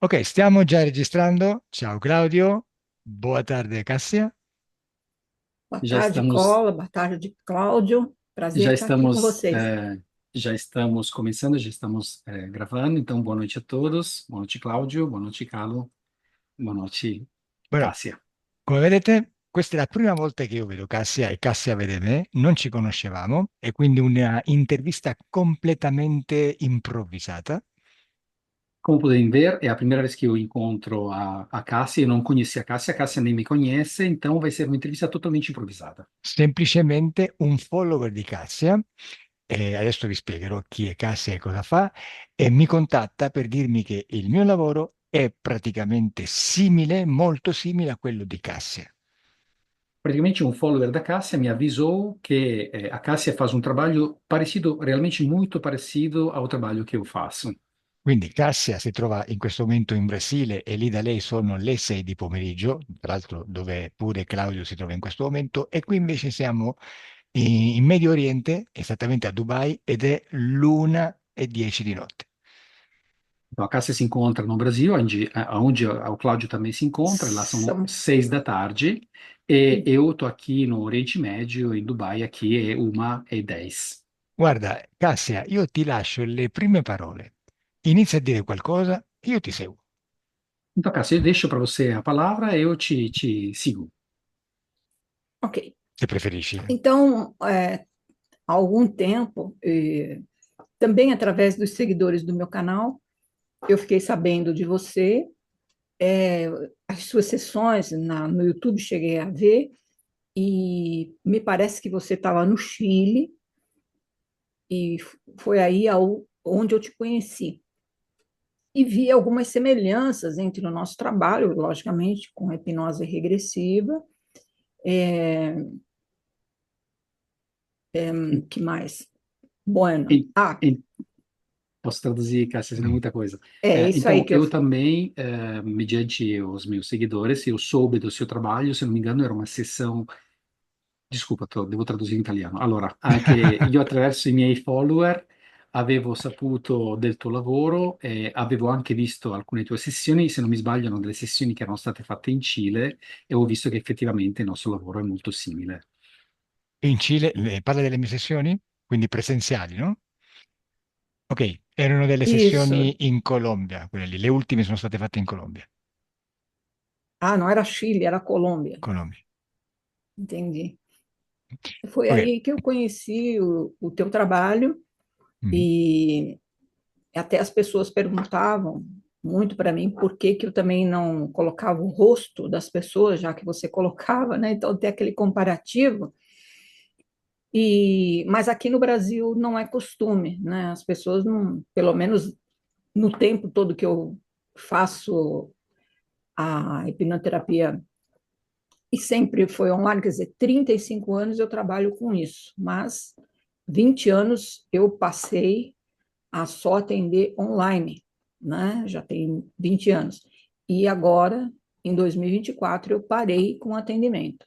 Ok, stiamo già registrando. Ciao Claudio, boa tarde Cassia. Boa Já tarde, estamos, Cola. Boa tarde, Cláudio. Prazer já estar aqui com estamos, vocês. eh, já estamos começando, já estamos gravando. Então, boa noite a todos. Boa noite, Cláudio. Boa noite, Carlo. Boa noite, Bueno, Cássia. come vedete, questa è la prima volta che io vedo Cassia e Cassia vede me, non ci conoscevamo, e quindi una intervista completamente improvvisata. Como podem ver, é a primeira vez que eu encontro a Cássia. Eu não conhecia a Cássia nem me conhece, então vai ser uma entrevista totalmente improvisada. Semplicemente un follower di Cassia, e adesso vi spiegherò chi è Cassia e cosa fa, e mi contatta per dirmi che il mio lavoro è praticamente simile, molto simile a quello di Cassia. Praticamente um follower da Cássia me avisou que a Cássia faz um trabalho parecido, realmente muito parecido ao trabalho que eu faço. Quindi Cassia si trova in questo momento in Brasile e lì da lei sono le 6 di pomeriggio, tra l'altro dove pure Claudio si trova in questo momento, e qui invece siamo in Medio Oriente, esattamente a Dubai, ed è l'1:10 di notte. Então, a Cássia se encontra no Brasil, onde o Cláudio também se encontra, lá são São... 6 da tarde, e eu estou aqui no Oriente Médio, em Dubai, aqui é 1:10. Guarda, Cassia, io ti lascio le prime parole. Inizia a dire qualcosa e io ti seguo, Então, Cássia, eu deixo para você a palavra e eu te sigo. Ok. se preferisci. Então, há algum tempo, também através dos seguidores do meu canal, eu fiquei sabendo de você. é, as suas sessões no YouTube cheguei a ver, e me parece que você estava no Chile, e foi aí onde eu te conheci. E vi algumas semelhanças entre o nosso trabalho, logicamente, com a hipnose regressiva. É, E- que mais? Bueno. e- e- Posso traduzir, Cássia, senão é Mm. muita coisa. É isso aí Então, que eu. eu também, mediante os meus seguidores, eu soube do seu trabalho, se não me engano, era uma sessão. Desculpa, devo tradurre in italiano. Allora, anche io attraverso i miei follower avevo saputo del tuo lavoro e avevo anche visto alcune tue sessioni, se non mi sbaglio, erano delle sessioni che erano state fatte in Cile e ho visto che effettivamente il nostro lavoro è molto simile. In Cile, parla delle mie sessioni, quindi presenziali, no? Ok, erano delle Isso. sessioni in Colombia, quelle lì. Le ultime sono state fatte in Colombia. Ah, não era Chile, era Colômbia. Colombia. Entendi. Foi Ok. aí que eu conheci o teu trabalho, Mhm. e até as pessoas perguntavam muito para mim por que que eu também não colocava o rosto das pessoas, já que você colocava, né? Então tem aquele comparativo. Mas aqui no Brasil não é costume, né? As pessoas não, pelo menos no tempo todo que eu faço a hipnoterapia, e sempre foi online, quer dizer, 35 anos eu trabalho com isso, mas 20 anos eu passei a só atender online, né? Já tem 20 anos. E agora, em 2024, eu parei com atendimento.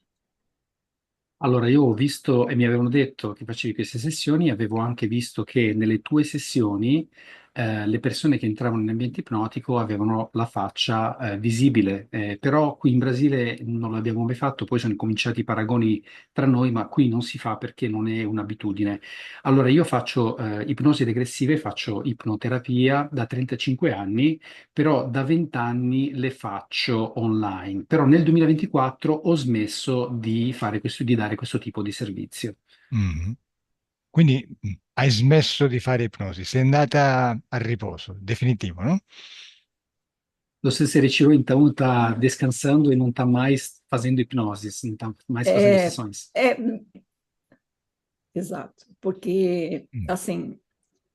Allora, io ho visto e mi avevano detto che facevi queste sessioni, avevo anche visto che nelle tue sessioni le persone che entravano in ambiente ipnotico avevano la faccia visibile, però qui in Brasile non l'abbiamo mai fatto, poi sono cominciati i paragoni tra noi, ma qui non si fa perché non è un'abitudine. Allora, io faccio ipnosi regressive, faccio ipnoterapia da 35 anni, però da 20 anni le faccio online. Però nel 2024 ho smesso di fare questo, di dare questo tipo di servizio. Mhm. Quindi hai smesso di fare ipnosi, sei andata a riposo, definitivo, no? Você se retirou, então, está descansando e não está mais fazendo hipnose, não está mais fazendo É, sessões. é, exato, porque, Mm. assim,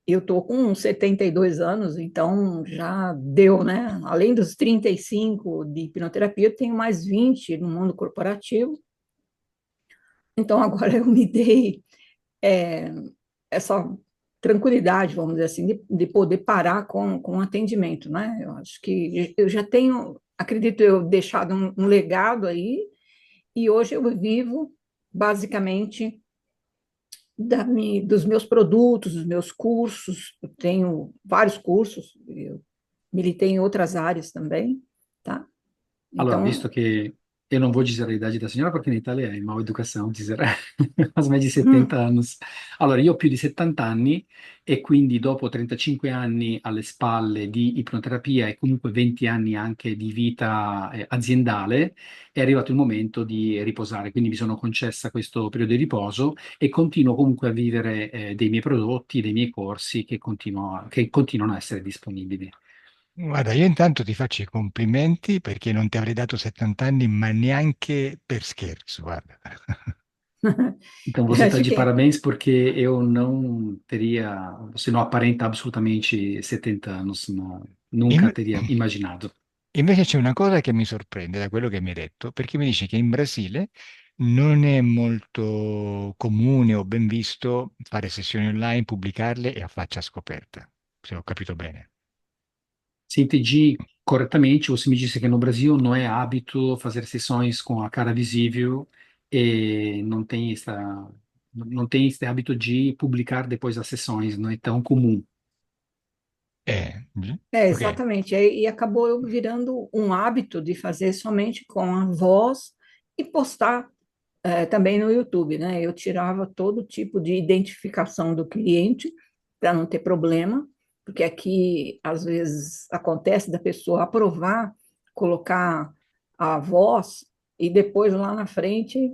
eu tô com 72 anos, então já deu, né? Além dos 35 de hipnoterapia, eu tenho mais 20 no mundo corporativo. Então agora eu me dei é, essa tranquilidade, vamos dizer assim, de poder parar com o atendimento, né? Eu acho que eu já tenho, acredito eu, deixado um legado aí, e hoje eu vivo basicamente dos meus produtos, dos meus cursos. Eu tenho vários cursos, militei em outras áreas também, tá? Allora, visto Então, che eu não vou dizer a idade da senhora, porque na Itália é mal educação dizer as mais di hum, 70 anni. Allora, io ho più di 70 anni e quindi dopo 35 anni alle spalle di ipnoterapia e comunque 20 anni anche di vita aziendale, è arrivato il momento di riposare. Quindi mi sono concessa questo periodo di riposo e continuo comunque a vivere dei miei prodotti, dei miei corsi che continuano a essere disponibili. Guarda, io intanto ti faccio i complimenti perché non ti avrei dato 70 anni, ma neanche per scherzo, guarda. Então eu você está acho de que parabéns porque eu não teria, você não aparenta absolutamente 70 anos, nunca In- teria imaginado. Invece c'è una cosa che mi sorprende da quello che mi hai detto, perché mi dici che in Brasile non è molto comune o ben visto fare sessioni online, pubblicarle e a faccia scoperta, se ho capito bene. Se entendi corretamente, você me disse que no Brasil não é hábito fazer sessões com a cara visível e não tem esse hábito de publicar depois das sessões, não é tão comum. Ok. exatamente. E acabou eu virando um hábito de fazer somente com a voz e postar também no YouTube, né? Eu tirava todo tipo de identificação do cliente para não ter problema, porque aqui às vezes acontece da pessoa aprovar, colocar a voz e depois lá na frente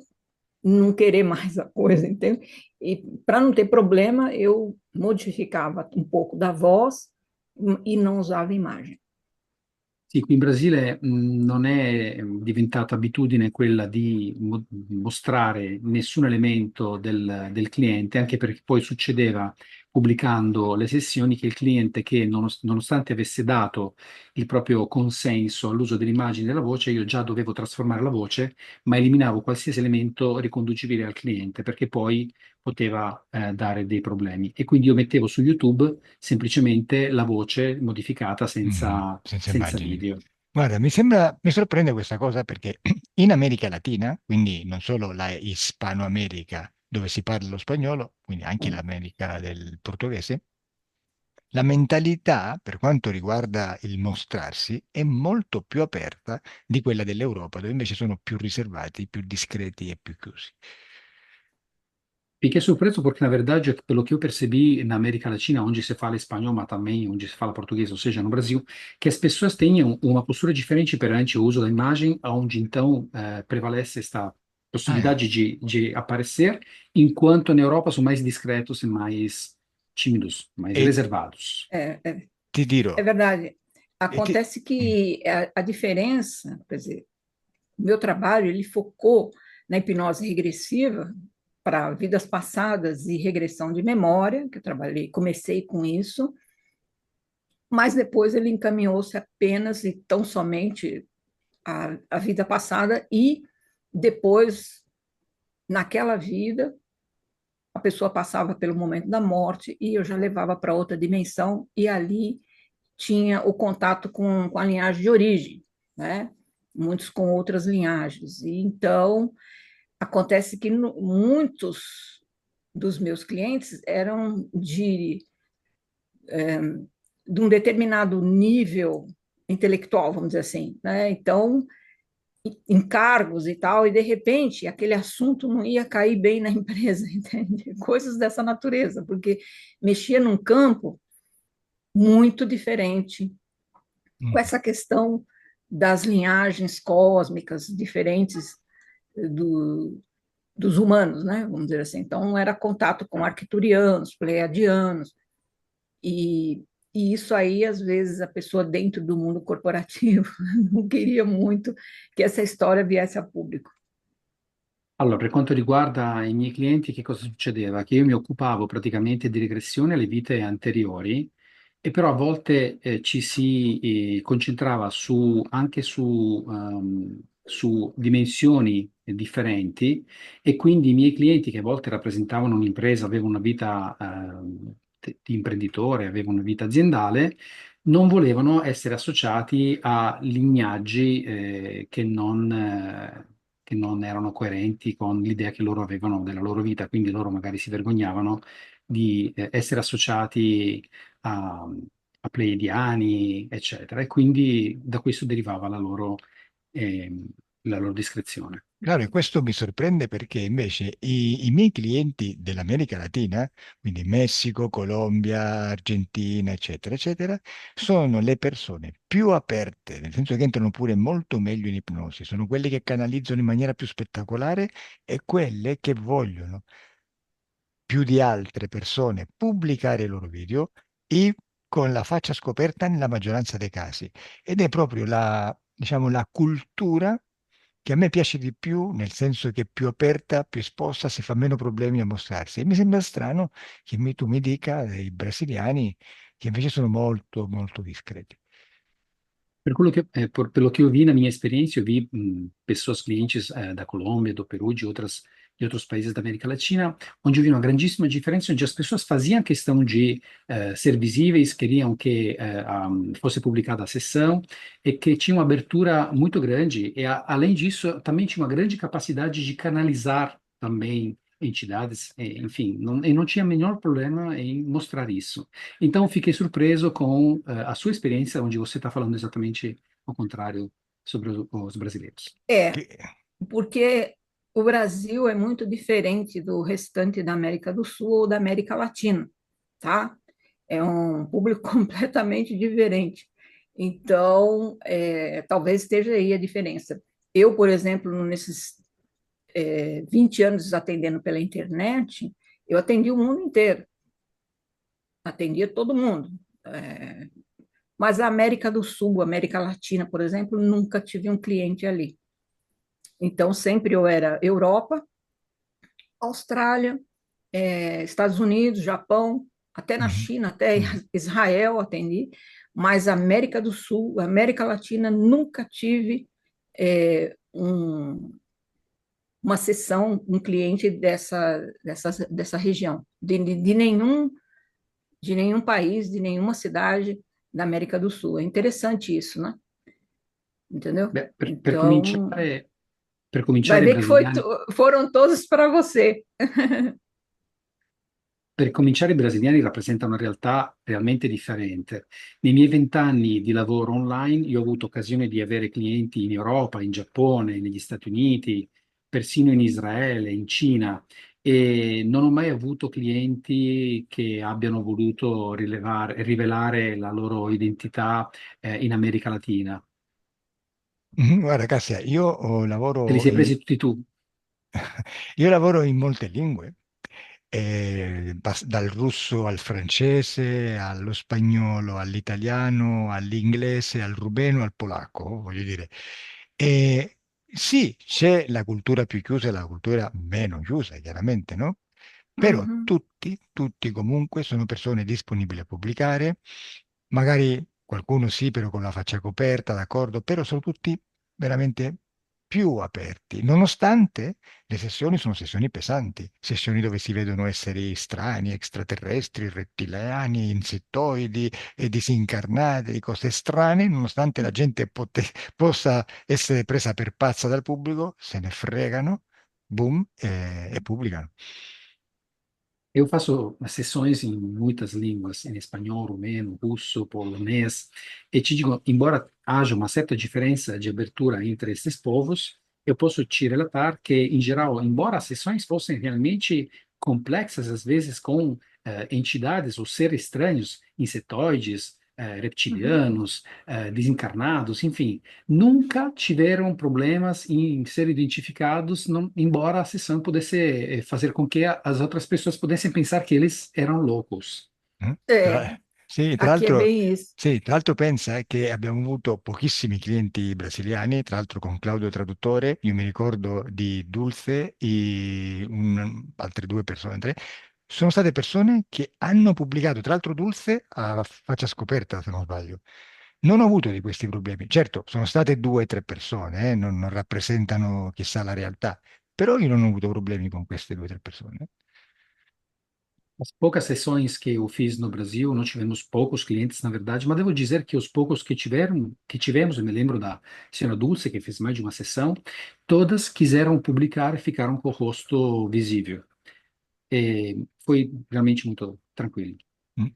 não querer mais a coisa, entende? E para não ter problema, eu modificava um pouco da voz e não usava imagem. Sì, qui in Brasile non è diventata abitudine quella di mostrare nessun elemento del cliente, anche perché poi succedeva pubblicando le sessioni che il cliente che nonostante avesse dato il proprio consenso all'uso dell'immagine e della voce, io già dovevo trasformare la voce, ma eliminavo qualsiasi elemento riconducibile al cliente, perché poi poteva dare dei problemi. E quindi io mettevo su YouTube semplicemente la voce modificata Senza senza immagini. video. Guarda, mi sorprende questa cosa perché in America Latina, quindi non solo la Ispanoamerica dove si parla lo spagnolo, quindi anche l'America del portoghese, la mentalità per quanto riguarda il mostrarsi è molto più aperta di quella dell'Europa, dove invece sono più riservati, più discreti e più chiusi. Fiquei surpreso porque, na verdade, pelo que eu percebi na América Latina, onde se fala espanhol, mas também onde se fala português, ou seja, no Brasil, que as pessoas tenham uma postura diferente perante o uso da imagem, onde então prevalece esta Ah, eh, possibilidade de aparecer, enquanto na Europa são mais discretos e mais tímidos, mais E, reservados. É, é, ti dirò, é verdade. e ti- Acontece mm, que a diferença, quer dizer, o meu trabalho ele focou na hipnose regressiva para vidas passadas e regressão de memória, que eu trabalhei, comecei com isso, mas depois ele encaminhou-se apenas e tão somente à vida passada e depois, naquela vida, a pessoa passava pelo momento da morte e eu já levava para outra dimensão e ali tinha o contato com a linhagem de origem, né? Muitos com outras linhagens. E então, acontece que muitos dos meus clientes eram de um determinado nível intelectual, vamos dizer assim, né? Então, em cargos e tal, e de repente aquele assunto não ia cair bem na empresa, entende? Coisas dessa natureza, porque mexia num campo muito diferente, com mm. essa questão das linhagens cósmicas diferentes do, dos humanos, né? Vamos dizer assim. Então, era contato com arcturianos, pleiadianos, e, e isso aí, às vezes, a pessoa dentro do mundo corporativo não queria muito que essa história viesse a público. Allora, per quanto riguarda i miei clienti, che cosa succedeva? Che io mi occupavo praticamente di regressione alle vite anteriori e però a volte ci si concentrava anche su dimensioni differenti e quindi i miei clienti che a volte rappresentavano un'impresa, avevano una vita di imprenditore, avevano una vita aziendale, non volevano essere associati a lignaggi che non erano coerenti con l'idea che loro avevano della loro vita, quindi loro magari si vergognavano di essere associati a, a pleiadiani, eccetera. E quindi da questo derivava ehm, la loro discrezione. Claro, e questo mi sorprende perché invece i miei clienti dell'America Latina, quindi Messico, Colombia, Argentina, eccetera, eccetera, sono le persone più aperte, nel senso che entrano pure molto meglio in ipnosi, sono quelli che canalizzano in maniera più spettacolare e quelle che vogliono più di altre persone pubblicare i loro video e con la faccia scoperta nella maggioranza dei casi. Ed è proprio la, diciamo, la cultura che a me piace di più, nel senso che è più aperta, più esposta, si fa meno problemi a mostrarsi. E mi sembra strano che tu mi dica dei brasiliani che invece sono molto, molto discreti. Pelo que eu vi na minha experiência, eu vi pessoas clientes da Colômbia, do Peru, de outros países da América Latina, onde eu vi uma grandíssima diferença, onde as pessoas faziam questão de ser visíveis, queriam que fosse publicada a sessão e que tinha uma abertura muito grande. E, além disso, também tinha uma grande capacidade de canalizar também entidades, enfim, e não tinha o menor problema em mostrar isso. Então, fiquei surpreso com a sua experiência, onde você está falando exatamente ao contrário sobre os brasileiros. É, Che- porque o Brasil é muito diferente do restante da América do Sul ou da América Latina, tá? É um público completamente diferente. Então, talvez esteja aí a diferença. Eu, por exemplo, nesses 20 anos atendendo pela internet, eu atendi o mundo inteiro, atendia todo mundo. É, mas a América do Sul, a América Latina, por exemplo, nunca tive um cliente ali. Então, sempre eu era Europa, Austrália, Estados Unidos, Japão, até na Mhm, China, até mhm, Israel atendi, mas América do Sul, América Latina, nunca tive uma sessão, um cliente dessa região, de nenhum país, de nenhuma cidade da América do Sul. É interessante isso, né? Entendeu? Beh, Então, per vai cominciare i ver que brasiliani foram todos para você. Per cominciare, i brasiliani rappresentano una realtà realmente differente. Nei miei 20 anni di lavoro online, io ho avuto occasione di avere clienti in Europa, in Giappone, negli Stati Uniti, persino in Israele, in Cina, e non ho mai avuto clienti che abbiano voluto rivelare la loro identità, in America Latina. mhm. Guarda, Cassia, Te li sei presi tutti tu? io lavoro in molte lingue, dal russo al francese, allo spagnolo, all'italiano, all'inglese, al rumeno, al polacco, voglio dire. E sì, c'è la cultura più chiusa e la cultura meno chiusa, chiaramente, no? Però Uhum, tutti comunque sono persone disponibili a pubblicare, magari qualcuno sì, però con la faccia coperta, d'accordo, però sono tutti veramente più aperti, nonostante le sessioni sono sessioni pesanti, sessioni dove si vedono esseri strani, extraterrestri, rettiliani, insettoidi e disincarnati, cose strane, nonostante la gente possa essere presa per pazza dal pubblico, se ne fregano, boom, e pubblicano. Eu faço sessões em muitas línguas, em espanhol, rumeno, russo, polonês, e te digo, embora haja uma certa diferença de abertura entre esses povos, eu posso te relatar que, em geral, embora as sessões fossem realmente complexas, às vezes com entidades ou seres estranhos, insetoides, uhum. reptilianos, desencarnados, enfim, nunca tiveram problemas em ser identificados, embora a sessão pudesse fazer com que as outras pessoas pudessem pensar que eles eram loucos. Mm? É, Sì, aqui é bem isso. tra l'altro pensa che abbiamo avuto pochissimi clienti brasiliani, tra l'altro con Claudio Traduttore, io mi ricordo di Dulce e altre due persone, tre, sono state persone che hanno pubblicato, tra l'altro Dulce a faccia scoperta, se non sbaglio. Non ho avuto di questi problemi. Certo, sono state due o tre persone, non rappresentano chissà la realtà, però io non ho avuto problemi con queste due o tre persone. As poucas sessões que eu fiz no Brasil, nós tivemos poucos clientes, na verdade, mas devo dizer que os poucos que tivemos, eu me lembro da senhora Dulce, que fez mais de uma sessão, todas quiseram publicar e ficaram com o rosto visível. E foi realmente muito tranquilo. Mm.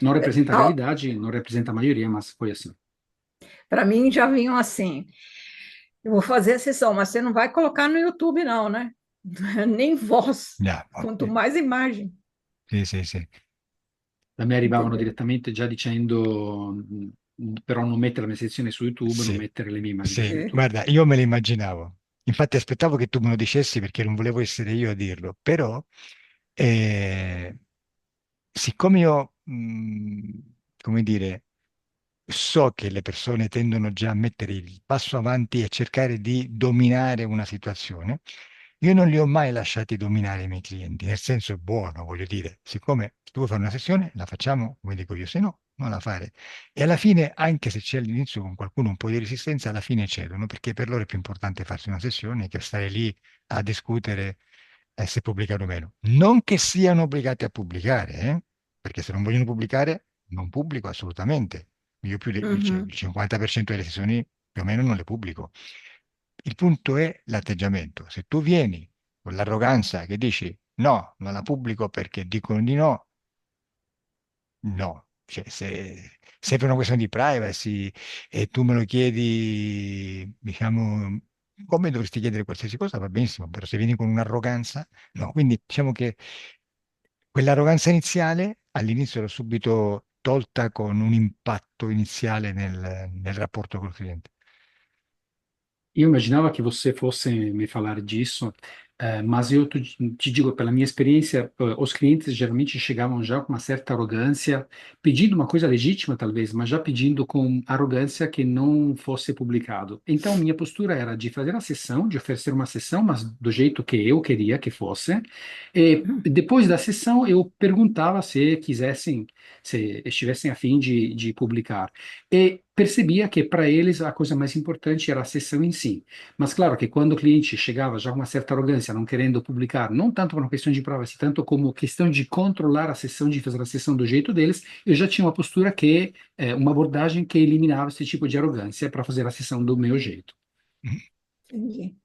Não representa a Tal, realidade, não representa a maioria, mas foi assim. para mim já vinham assim, eu vou fazer a sessão, mas você não vai colocar no YouTube não, né? Nem voz, No, quanto mais imagem, sì, sì, sì. Da me arrivavano entendeu? direttamente già dicendo, però non mettere la mia sezione su YouTube, non Sì, mettere le mie immagini su sì, É. YouTube. guarda, io me lo immaginavo. Infatti aspettavo che tu me lo dicessi perché non volevo essere io a dirlo, però eh, siccome io, come dire, so che le persone tendono già a mettere il passo avanti e cercare di dominare una situazione, io non li ho mai lasciati dominare i miei clienti, nel senso buono, voglio dire, siccome tu vuoi fare una sessione, la facciamo come dico io, se no, non la fare. E alla fine, anche se c'è all'inizio con qualcuno un po' di resistenza, alla fine cedono, perché per loro è più importante farsi una sessione che stare lì a discutere se pubblicare o meno. Non che siano obbligati a pubblicare, perché se non vogliono pubblicare, non pubblico assolutamente. Io cioè, il Uhum. 50% delle sessioni più o meno non le pubblico. Il punto è l'atteggiamento. Se tu vieni con l'arroganza che dici no, non la pubblico perché dicono di no, no. Cioè, se per una questione di privacy e tu me lo chiedi, diciamo, come dovresti chiedere qualsiasi cosa, va benissimo, però se vieni con un'arroganza, no. Quindi diciamo che quell'arroganza iniziale all'inizio l'ho subito tolta con un impatto iniziale nel rapporto col cliente. Io immaginava que você fosse me falar disso, mas eu te digo, pela minha experiência, os clientes geralmente chegavam já com uma certa arrogância, pedindo uma coisa legítima, talvez, mas já pedindo com arrogância que não fosse publicado. Então, minha postura era de fazer a sessão, de oferecer uma sessão, mas do jeito que eu queria que fosse. E depois da sessão, eu perguntava se quisessem, se estivessem a fim de publicar. E percebia que para eles a coisa mais importante era a sessão em si. Mas claro que quando o cliente chegava já com uma certa arrogância, não querendo publicar, não tanto por uma questão de privacy, tanto como questão de controlar a sessão, de fazer a sessão do jeito deles, eu já tinha uma postura que, uma abordagem que eliminava esse tipo de arrogância para fazer a sessão do meu jeito. Entendi.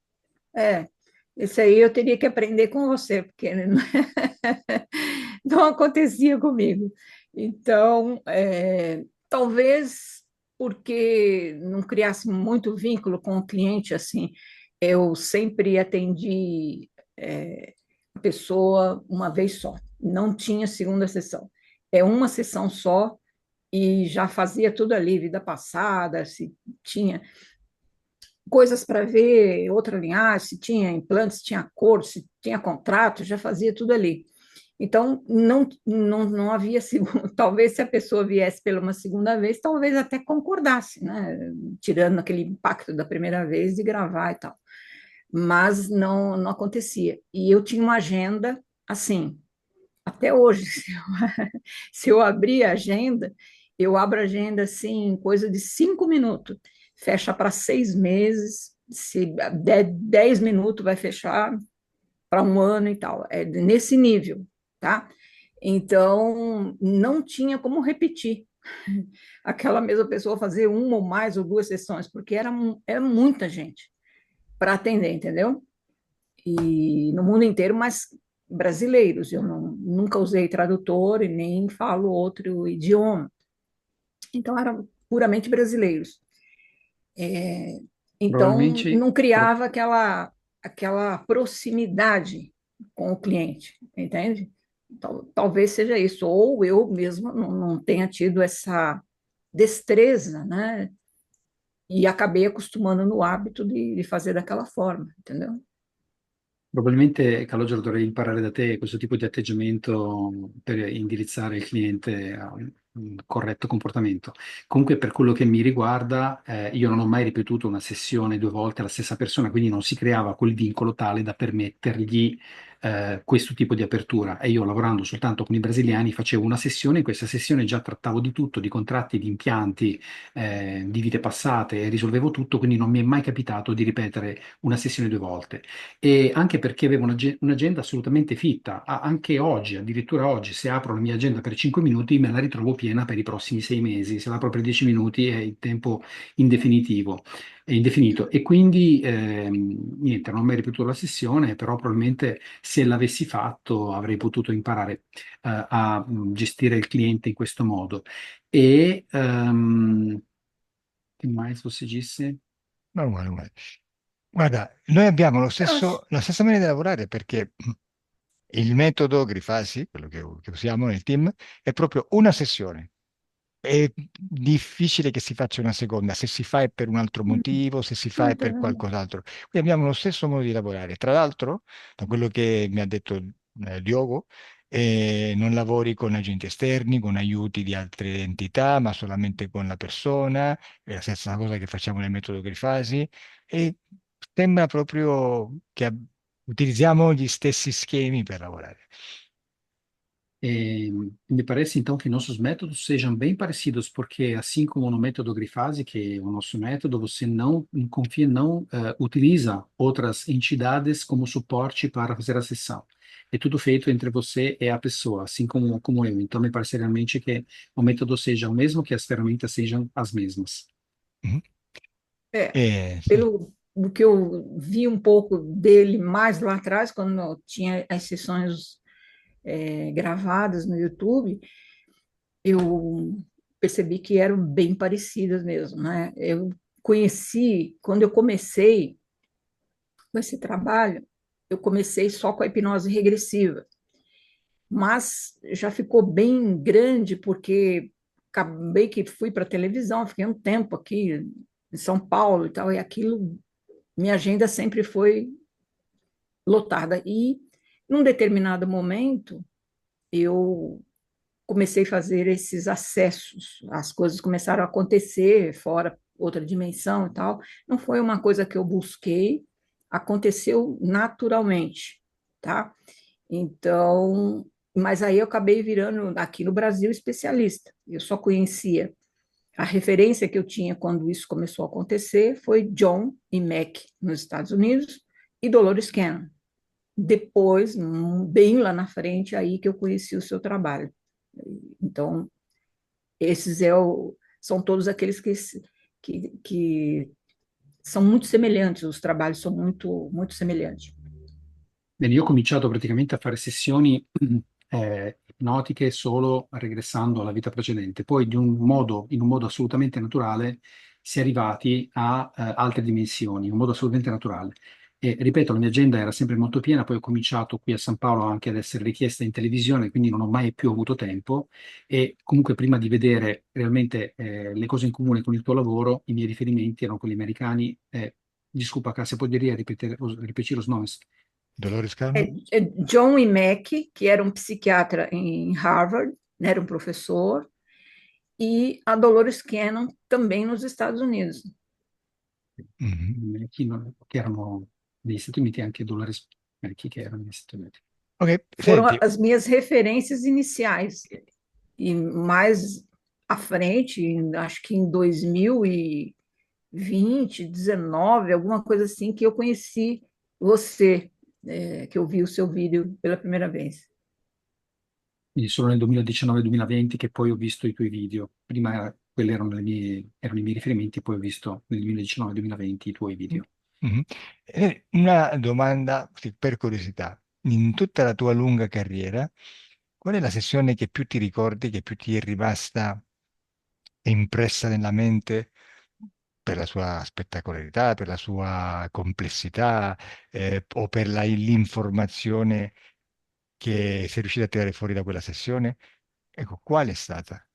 É, isso aí eu teria que aprender com você, porque não, não acontecia comigo. Então, talvez porque não criasse muito vínculo com o cliente, assim, eu sempre atendi, a pessoa uma vez só, não tinha segunda sessão. É uma sessão só e já fazia tudo ali, vida passada, se tinha coisas para ver, outra linhagem, se tinha implante, se tinha acordo, se tinha contrato, já fazia tudo ali. Então, não havia segundo. Talvez se a pessoa viesse pela uma segunda vez, talvez até concordasse, né? Tirando aquele impacto da primeira vez de gravar e tal. Mas não acontecia. E eu tinha uma agenda assim, até hoje. Se eu abrir a agenda, eu abro a agenda assim, em coisa de 5 minutos. Fecha para 6 meses, se der 10 minutos, vai fechar para um ano e tal. É nesse nível, tá? Então, não tinha como repetir aquela mesma pessoa fazer uma ou mais ou duas sessões, porque era muita gente para atender, entendeu? E no mundo inteiro, mas brasileiros. Eu nunca usei tradutor e nem falo outro idioma. Então, eram puramente brasileiros. Então, Provavelmente, não pro- criava aquela proximidade com o cliente, entende? Talvez seja isso, ou eu mesma não tenha tido essa destreza, né? E acabei acostumando no hábito de fazer daquela forma, entendeu? Probabilmente, Calogero, dovrei imparare da te questo tipo di atteggiamento per indirizzare il cliente a un corretto comportamento. Comunque, per quello che mi riguarda, io non ho mai ripetuto una sessione due volte alla stessa persona, quindi non si creava quel vincolo tale da permettergli questo tipo di apertura. E io, lavorando soltanto con i brasiliani, facevo una sessione, in questa sessione già trattavo di tutto, di contratti, di impianti, di vite passate, risolvevo tutto, quindi non mi è mai capitato di ripetere una sessione due volte. E anche perché avevo un'agenda assolutamente fitta. Anche oggi, addirittura oggi, se apro la mia agenda per 5 minuti, me la ritrovo piena per i prossimi 6 mesi. Se la apro per 10 minuti è il tempo indefinitivo. è indefinito. E quindi niente, non ho mai ripetuto la sessione, però probabilmente se l'avessi fatto avrei potuto imparare a gestire il cliente in questo modo. E che mai fosse disse? Normale, normale. Guarda, noi abbiamo Però, la stessa maniera di lavorare perché il metodo Grifasi, quello che usiamo nel team, è proprio una sessione. È difficile che si faccia una seconda, se si fa è per un altro motivo, se si fa è per qualcos'altro. Qui abbiamo lo stesso modo di lavorare. Tra l'altro, da quello che mi ha detto Diogo, non lavori con agenti esterni, con aiuti di altre entità, ma solamente con la persona, è la stessa cosa che facciamo nel metodo Grifasi, e sembra proprio che utilizziamo gli stessi schemi per lavorare. Me parece então que nossos métodos sejam bem parecidos, porque assim como no método Grifase, que é o nosso método, você não confia, não utiliza outras entidades como suporte para fazer a sessão. É tudo feito entre você e a pessoa, assim como eu. Então me parece realmente que o método seja o mesmo, que as ferramentas sejam as mesmas. Mhm. é, Sì. pelo do que eu vi um pouco dele mais lá atrás, quando eu tinha as sessões gravadas no YouTube, eu percebi que eram bem parecidas mesmo, né? Eu conheci, quando eu comecei com esse trabalho, eu comecei só com a hipnose regressiva, mas já ficou bem grande porque acabei que fui para a televisão, fiquei um tempo aqui em São Paulo e tal, e aquilo, minha agenda sempre foi lotada. E num determinado momento, eu comecei a fazer esses acessos, as coisas começaram a acontecer fora outra dimensão e tal. Não foi uma coisa que eu busquei, aconteceu naturalmente, tá? Então, mas aí eu acabei virando aqui no Brasil especialista. Eu só conhecia a referência que eu tinha quando isso começou a acontecer foi John e Mac nos Estados Unidos e Dolores Cannon. Depois, bem lá na frente, aí que eu conheci o seu trabalho. Então, esses são todos aqueles que são muito semelhantes, os trabalhos são muito semelhantes. Bene, io ho cominciato praticamente a fare sessioni ipnotiche solo regressando alla vita precedente, poi in un modo assolutamente naturale si è arrivati a altre dimensioni, in un modo assolutamente naturale. E ripeto, la mia agenda era sempre molto piena, poi ho cominciato qui a San Paolo anche ad essere richiesta in televisione, quindi non ho mai più avuto tempo e comunque prima di vedere realmente le cose in comune con il tuo lavoro, i miei riferimenti erano quelli americani. Desculpa, se poderia repetir os nomes? Dolores Cannon? John e Mack, que era um psiquiatra em Harvard, né, era um professor, e a Dolores Cannon também nos Estados Unidos. Mhm. Che erano negli Stati Uniti, anche Dolores Merchi che erano negli Stati Uniti. Ok, Foram senti, as minhas referências iniciais. E mais à frente, acho que em 2020, 19, alguma coisa assim, que eu conheci você, que eu vi o seu vídeo pela primeira vez. Quindi solo nel 2019-2020 che poi ho visto i tuoi video. Prima quelli erano i miei riferimenti, poi ho visto nel 2019-2020 i tuoi video. mhm. Una domanda sì, per curiosità. In tutta la tua lunga carriera, qual è la sessione che più ti ricordi, che più ti è rimasta impressa nella mente per la sua spettacolarità, per la sua complessità, o per l'informazione che sei riuscita a tirare fuori da quella sessione? Ecco, qual è stata?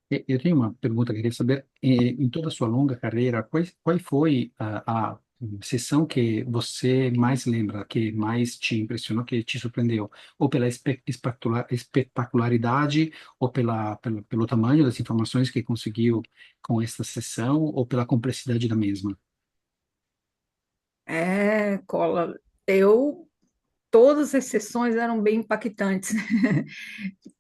E eu tenho uma pergunta que eu queria saber, em toda a sua longa carreira, qual foi a sessão que você mais lembra, que mais te impressionou, que te surpreendeu? Ou pela espetacularidade, ou pelo tamanho das informações que conseguiu com esta sessão, ou pela complexidade da mesma? Cola, todas as sessões eram bem impactantes.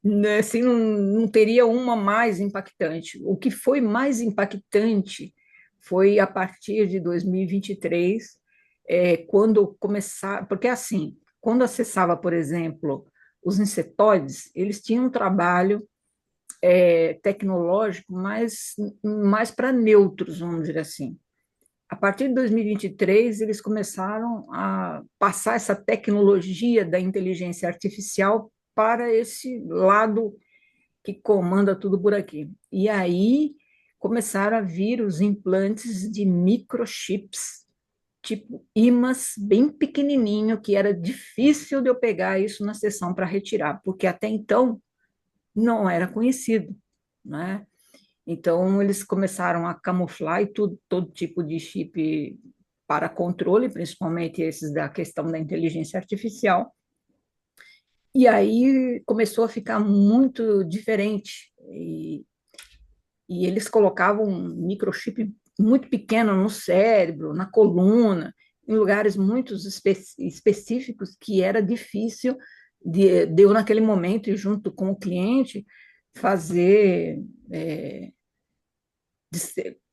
Né, assim, não teria uma mais impactante. O que foi mais impactante foi a partir de 2023, quando começar, porque assim, quando acessava, por exemplo, os insetoides, eles tinham um trabalho tecnológico mais para neutros, vamos dizer assim. a partir de 2023, eles começaram a passar essa tecnologia da inteligência artificial para esse lado que comanda tudo por aqui. E aí começaram a vir os implantes de microchips, tipo imãs bem pequenininho, que era difícil de eu pegar isso na sessão para retirar, porque até então não era conhecido, né? Então, eles começaram a camuflar e tudo, todo tipo de chip para controle, principalmente esses da questão da inteligência artificial. E aí começou a ficar muito diferente. E eles colocavam um microchip muito pequeno no cérebro, na coluna, em lugares muito específicos que era difícil de eu, naquele momento, e junto com o cliente, fazer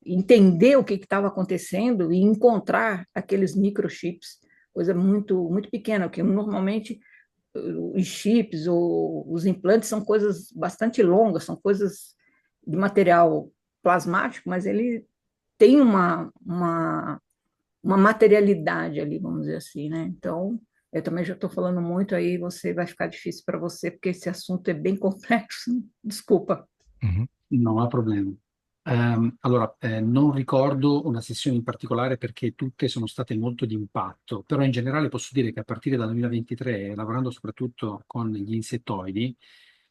entender o que estava acontecendo e encontrar aqueles microchips, coisa muito, muito pequena, que normalmente os chips ou os implantes são coisas bastante longas, são coisas de material plasmático, mas ele tem uma materialidade ali, vamos dizer assim, né? Então, eu também já estou falando muito aí, você vai ficar difícil para você, porque esse assunto é bem complexo. Desculpa. Mhm. Non ha problemi. Allora, non ricordo una sessione in particolare perché tutte sono state molto di impatto, però in generale posso dire che a partire dal 2023, lavorando soprattutto con gli insettoidi,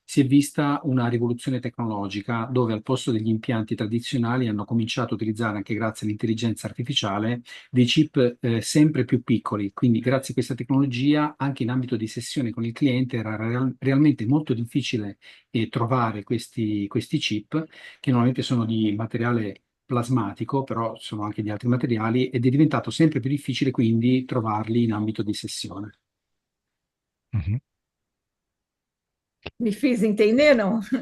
si è vista una rivoluzione tecnologica dove al posto degli impianti tradizionali hanno cominciato a utilizzare, anche grazie all'intelligenza artificiale, dei chip sempre più piccoli. Quindi grazie a questa tecnologia, anche in ambito di sessione con il cliente, era realmente molto difficile trovare questi chip che normalmente sono di materiale plasmatico, però sono anche di altri materiali, ed è diventato sempre più difficile quindi trovarli in ambito di sessione. Mhm. Me fiz entender, não? Sì.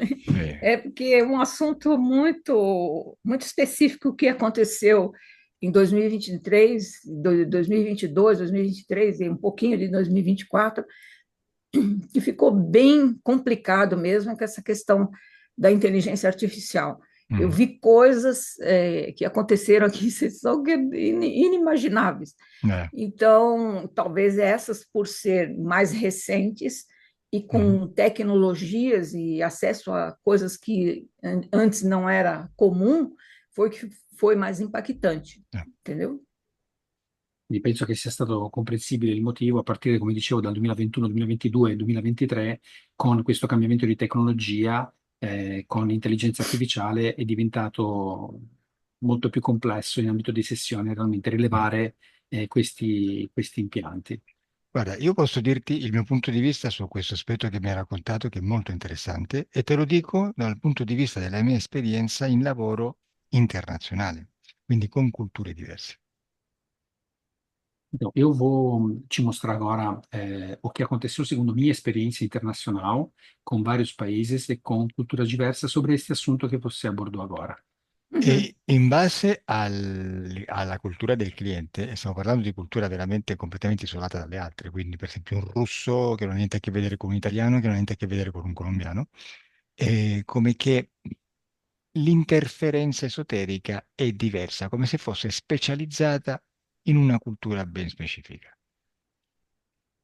É porque é um assunto muito, muito específico que aconteceu em 2023, 2022, 2023 e um pouquinho de 2024, que ficou bem complicado mesmo com essa questão da inteligência artificial. Eu Mhm. vi coisas que aconteceram aqui que são inimagináveis. Então, talvez essas, por ser mais recentes e Mhm. com tecnologias e acesso a coisas que antes não era comum, foi que foi mais impactante, Eh. entendeu? Quindi penso che sia stato comprensibile il motivo a partire, come dicevo, dal 2021, 2022 e 2023, con questo cambiamento di tecnologia, con l'intelligenza artificiale, è diventato molto più complesso in ambito di sessione realmente Mm. rilevare questi impianti. Guarda, io posso dirti il mio punto di vista su questo aspetto che mi hai raccontato, che è molto interessante, e te lo dico dal punto di vista della mia esperienza in lavoro internazionale, quindi con culture diverse. Então, eu vou te mostrar agora o que aconteceu segundo minha experiência internacional com vários países e com culturas diversas sobre este assunto que você abordou agora. Uhum. E in base alla cultura del cliente, e stiamo parlando di cultura veramente completamente isolata dalle altre, quindi per esempio un russo che non ha niente a che vedere con un italiano, che non ha niente a che vedere con un colombiano, come che l'interferenza esoterica è diversa, come se fosse specializzata in una cultura ben specifica.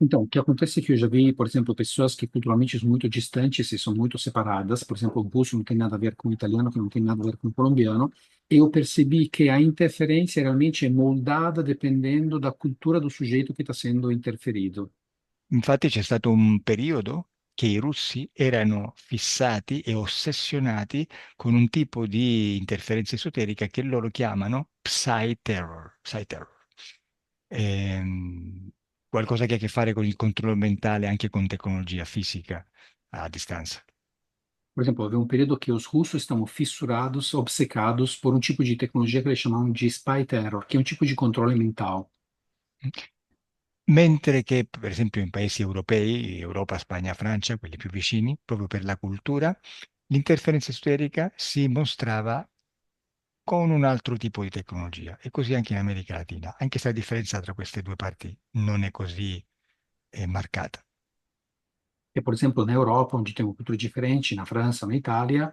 Então, o que acontece é que eu já vi, por exemplo, pessoas que culturalmente são muito distantes e são muito separadas. Por exemplo, o russo não tem nada a ver com o italiano, que não tem nada a ver com o colombiano. E eu percebi que a interferência realmente é moldada dependendo da cultura do sujeito que está sendo interferido. Infatti c'è stato un periodo che i russi erano fissati e ossessionati con un tipo di interferenza esoterica che loro chiamano Psy-terror. Psy-terror. Qualcosa che ha a che fare con il controllo mentale anche con tecnologia fisica a distanza. Por exemplo, houve um período que os russos estavam fissurados, obcecados por um tipo de tecnologia que eles chamavam de spy terror, que é um tipo de controle mental. Mentre che, per esempio, in paesi europei, Europa, Spagna, Francia, quelli più vicini, proprio per la cultura, l'interferenza esoterica si mostrava con un altro tipo di tecnologia e così anche in America Latina, anche se la differenza tra queste due parti non è così marcata. E, por exemplo, na Europa, onde tem uma cultura diferente, na França, na Itália,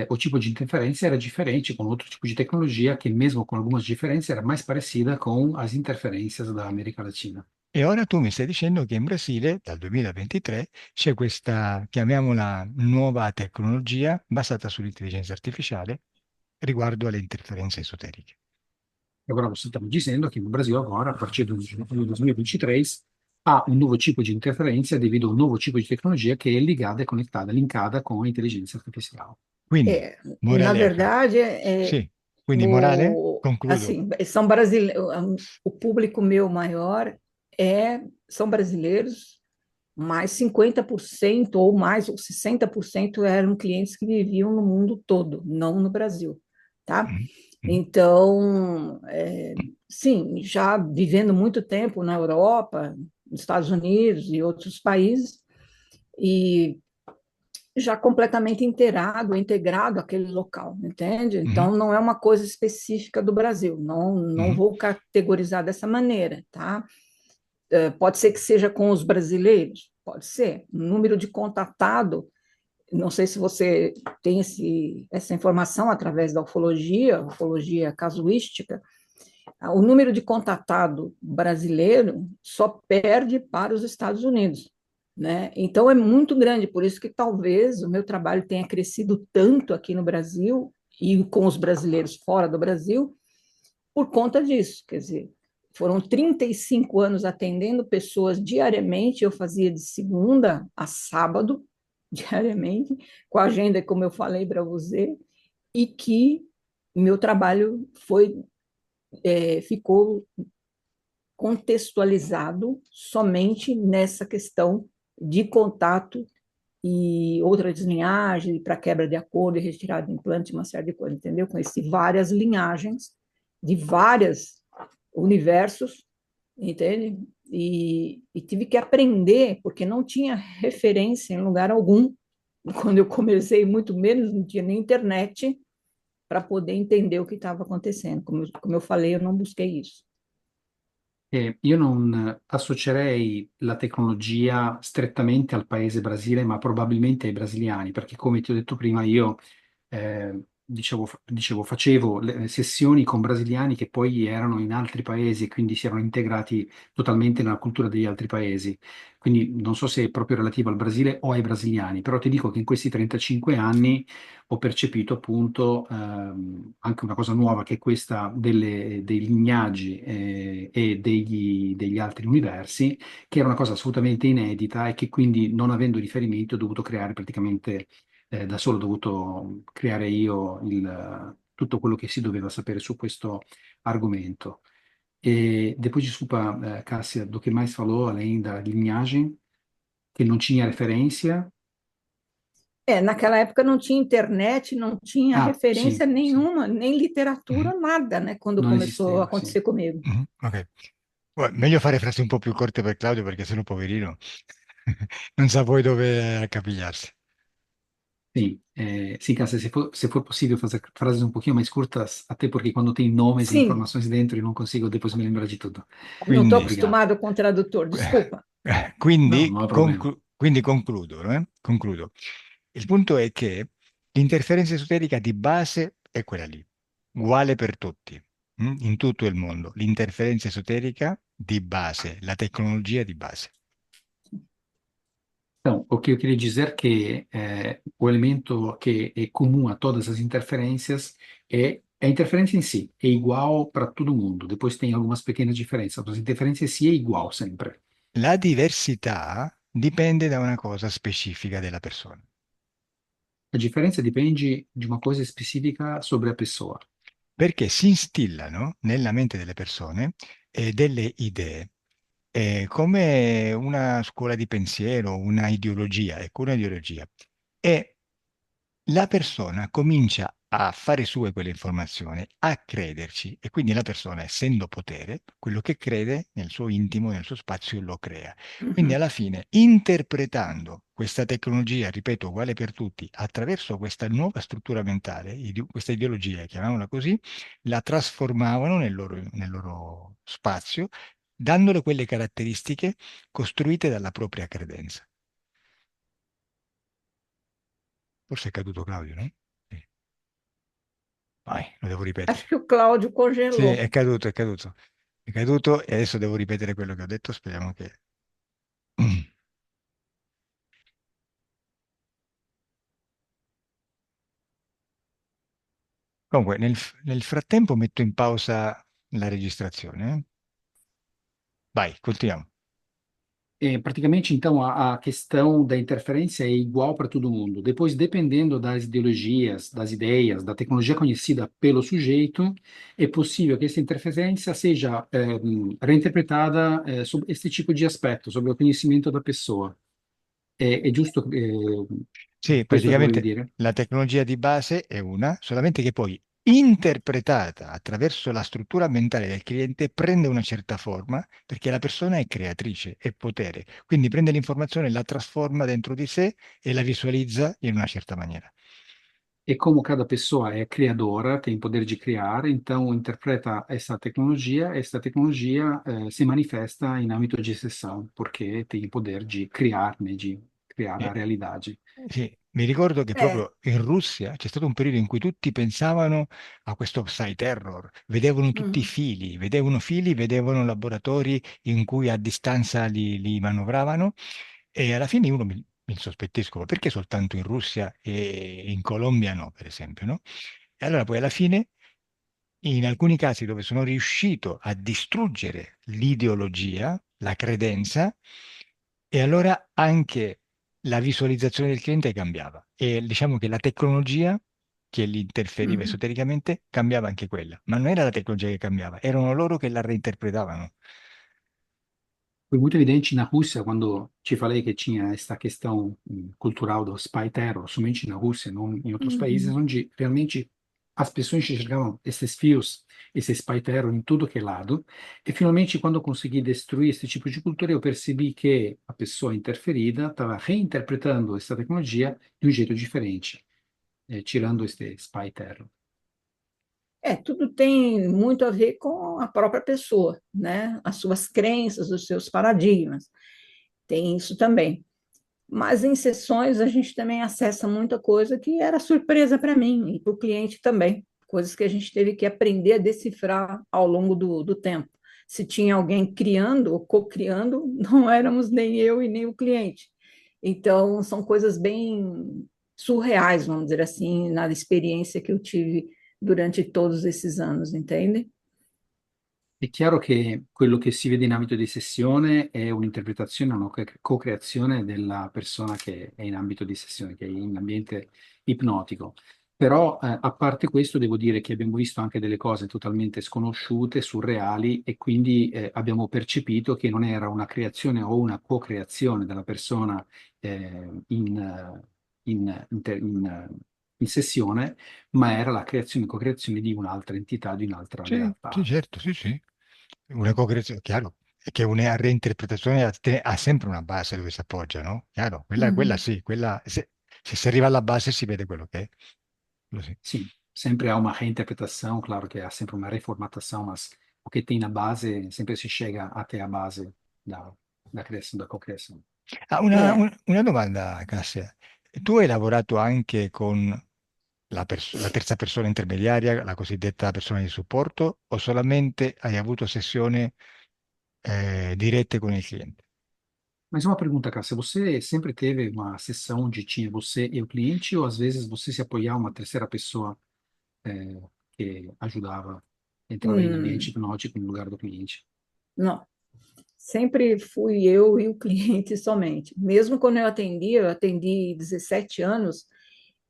o tipo de interferência era diferente com outro tipo de tecnologia que, mesmo com algumas diferenças, era mais parecida com as interferências da América Latina. E ora tu mi stai dicendo che in Brasile, dal 2023, c'è questa, chiamiamola, nuova tecnologia basata sull'intelligenza artificiale riguardo alle interferenze esoteriche. Agora você está me dizendo que no Brasil agora, a partir do 2023, há um novo tipo de interferência devido a um novo tipo de tecnologia que é ligada e conectada, linkada com a inteligência artificial. Quindi, É, na moraleja, verdade, sì, quindi morale, concludo. assim, são brasileiros, o público meu maior são brasileiros, mais 50% ou mais, ou 60% eram clientes que viviam no mundo todo, não no Brasil, tá? Mhm, mhm, Então, sim, já vivendo muito tempo na Europa, nos Estados Unidos e outros países, e já completamente integrado àquele local, entende? mhm, Então, não é uma coisa específica do Brasil, não mhm, vou categorizar dessa maneira, tá? Pode ser que seja com os brasileiros, pode ser. O número de contatado, não sei se você tem essa informação através da ufologia casuística, o número de contatado brasileiro só perde para os Estados Unidos, né? Então é muito grande, por isso que talvez o meu trabalho tenha crescido tanto aqui no Brasil e com os brasileiros fora do Brasil, por conta disso. Quer dizer, foram 35 anos atendendo pessoas diariamente, eu fazia de segunda a sábado, diariamente, com a agenda, como eu falei para você, e que meu trabalho ficou contextualizado somente nessa questão de contato e outras linhagens para quebra de acordo e retirada de implante, uma série de coisas, entendeu? Conheci várias linhagens de vários universos, entende? E tive que aprender, porque não tinha referência em lugar algum. Quando eu comecei, muito menos, não tinha nem internet para poder entender o que estava acontecendo. Como eu falei, eu não busquei isso. Io non associerei la tecnologia strettamente al paese Brasile, ma probabilmente ai brasiliani, perché come ti ho detto prima, io facevo le sessioni con brasiliani che poi erano in altri paesi e quindi si erano integrati totalmente nella cultura degli altri paesi. Quindi non so se è proprio relativo al Brasile o ai brasiliani, però ti dico che in questi 35 anni ho percepito appunto anche una cosa nuova che è questa dei lignaggi e degli altri universi, che era una cosa assolutamente inedita e che quindi non avendo riferimenti ho dovuto creare praticamente da solo, ho dovuto creare io tutto quello che si doveva sapere su questo argomento. E depois, desculpa, Cássia, do que mais falou, além da linhagem, que não tinha referência. Naquela época não tinha internet, não tinha Ah, sim, referência sim. nenhuma, nem mhm, literatura, nada, né? Quando Non começou a esisteva, sì. acontecer comigo. mhm. Ok. Meglio fare frasi un po' più corte per Claudio perché sennò poverino non sa poi dove accapigliarsi. Sì, sí, Cássia, se for possível fazer frases um pouquinho mais curtas, até porque quando tem nomes e Sim, informações dentro eu não consigo depois me lembrar de tudo. não estou Quindi, Obrigado. acostumado com tradutor, desculpa. No, quindi, non ho problema. quindi concludo, eh? Concludo. Il punto è che l'interferenza esoterica di base è quella lì, uguale per tutti, in tutto il mondo. L'interferenza esoterica di base, la tecnologia di base. Então, o que eu queria dizer que o elemento que é comum a todas as interferências é a interferência em si, é igual para todo mundo. Depois tem algumas pequenas diferenças, mas a interferência em si é igual sempre. La diversità dipende da una cosa specifica della persona. A differenza dipende di una cosa specifica sobre a pessoa. Perché si instillano nella mente delle persone delle idee, come una scuola di pensiero, una ideologia, ecco, una ideologia. E la persona comincia a fare sue quelle informazioni, a crederci, e quindi la persona, essendo potere, quello che crede nel suo intimo, nel suo spazio, lo crea. Quindi Uhum. alla fine, interpretando questa tecnologia, ripeto, uguale per tutti, attraverso questa nuova struttura mentale, questa ideologia, chiamiamola così, la trasformavano nel loro spazio, dandole quelle caratteristiche costruite dalla propria credenza. Forse è caduto Claudio, no? Sì. Vai, lo devo Acho ripetere. que o Cláudio Sì, congelou. è caduto, è caduto. È caduto e adesso devo ripetere quello che ho detto, speriamo che... Comunque, nel frattempo metto in pausa la registrazione. Vai, continuiamo. Praticamente, então, a questão da interferência é igual para todo mundo. Depois, dependendo das ideologias, das ideias, da tecnologia conhecida pelo sujeito, é possível que essa interferência seja reinterpretada sobre este tipo de aspetto, sobre o conhecimento da pessoa. È giusto Sì, questo che volevi praticamente dire? la tecnologia di base è una, solamente che poi interpretata attraverso la struttura mentale del cliente prende una certa forma perché la persona è creatrice, è potere, quindi prende l'informazione, la trasforma dentro di sé e la visualizza in una certa maniera. E como cada pessoa é criadora, tem poder de criar, então interpreta essa tecnologia se manifesta em âmbito de exceção, porque tem poder de criar, né, de criar a Eh, realidade. Sì, mi ricordo che É. proprio in Russia c'è stato un periodo in cui tutti pensavano a questo Psy Terror, vedevano tutti i Uhum, fili, vedevano laboratori in cui a distanza li manovravano e alla fine uno mi insospettisco, ma perché soltanto in Russia e in Colombia no, per esempio, no? E allora poi alla fine, in alcuni casi dove sono riuscito a distruggere l'ideologia, la credenza, e allora anche la visualizzazione del cliente cambiava. E diciamo che la tecnologia che li interferiva uhum. esotericamente cambiava anche quella, ma non era la tecnologia che cambiava, erano loro che la reinterpretavano. Foi muito evidente na Rússia, quando te falei que tinha essa questão cultural do spy terror, somente na Rússia, não em outros países, Uhum. onde realmente as pessoas enxergavam esses fios, esse spy terror em tudo que é lado. E finalmente, quando eu consegui destruir esse tipo de cultura, eu percebi que a pessoa interferida estava reinterpretando essa tecnologia de um jeito diferente, tirando este spy terror. É, tudo tem muito a ver com a própria pessoa, né? As suas crenças, os seus paradigmas. Tem isso também. Mas em sessões a gente também acessa muita coisa que era surpresa para mim e para o cliente também, coisas que a gente teve que aprender a decifrar ao longo do tempo. Se tinha alguém criando ou co-criando, não éramos nem eu e nem o cliente. Então, são coisas bem surreais, vamos dizer assim, na experiência que eu tive durante todos esses anos, entende? È chiaro che quello che si vede in ambito di sessione è un'interpretazione, una co-creazione della persona che è in ambito di sessione, che è in ambiente ipnotico. Però, a parte questo, devo dire che abbiamo visto anche delle cose totalmente sconosciute, surreali, e quindi abbiamo percepito che non era una creazione o una co-creazione della persona in sessione, ma era la creazione e co-creazione di un'altra entità, di un'altra Sì, sì, realtà. certo, sì, sì. Una co-creazione, chiaro, è che una reinterpretazione ha sempre una base dove si appoggia, no? Chiaro, quella Uhum. sì, quella, se si arriva alla base si vede quello che è. Quello sì. Sim, sempre há uma reinterpretação, claro que há sempre uma reformatação, mas o que tem na base sempre se chega até a base da criação, da cocriação. Ah, É, una domanda, Cassia. Tu hai lavorato anche con la terza persona intermediaria, la cosiddetta persona di supporto, o solamente hai avuto sessioni dirette con il cliente? Mas uma pergunta, Cássia, você sempre teve uma sessão onde tinha você e o cliente, ou às vezes você se apoiava uma terceira pessoa que ajudava, entrava em ambiente hum, hipnótico no lugar do cliente? não. Sempre fui eu e o cliente somente. Mesmo quando eu atendi 17 anos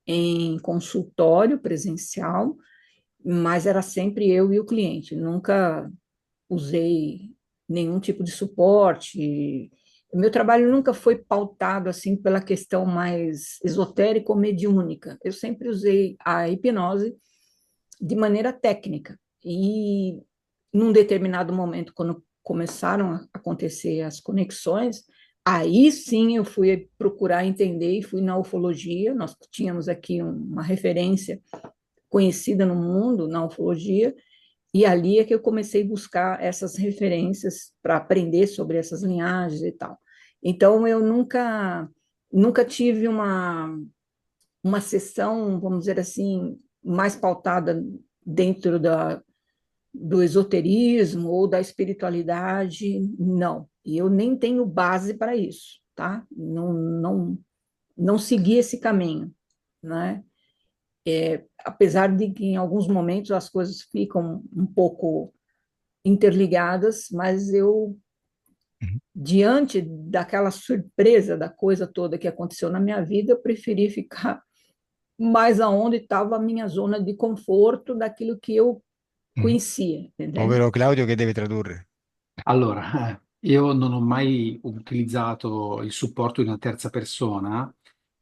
em consultório presencial, mas era sempre eu e o cliente. Nunca usei nenhum tipo de suporte. O meu trabalho nunca foi pautado assim pela questão mais esotérica ou mediúnica. Eu sempre usei a hipnose de maneira técnica. E num determinado momento, quando começaram a acontecer as conexões, aí sim eu fui procurar entender e fui na ufologia. Nós tínhamos aqui uma referência conhecida no mundo na ufologia, e ali é que eu comecei a buscar essas referências para aprender sobre essas linhagens e tal. Então eu nunca tive uma sessão, vamos dizer assim, mais pautada dentro do esoterismo ou da espiritualidade, não. E eu nem tenho base para isso, tá? Não segui esse caminho, né? Apesar de que em alguns momentos as coisas ficam um pouco interligadas, mas eu, Mhm. diante daquela surpresa da coisa toda que aconteceu na minha vida, eu preferi ficar mais aonde estava a minha zona de conforto, daquilo que eu Mhm. conhecia, entende? Povero Claudio che deve tradurre. Allora, io non ho mai utilizzato il supporto di una terza persona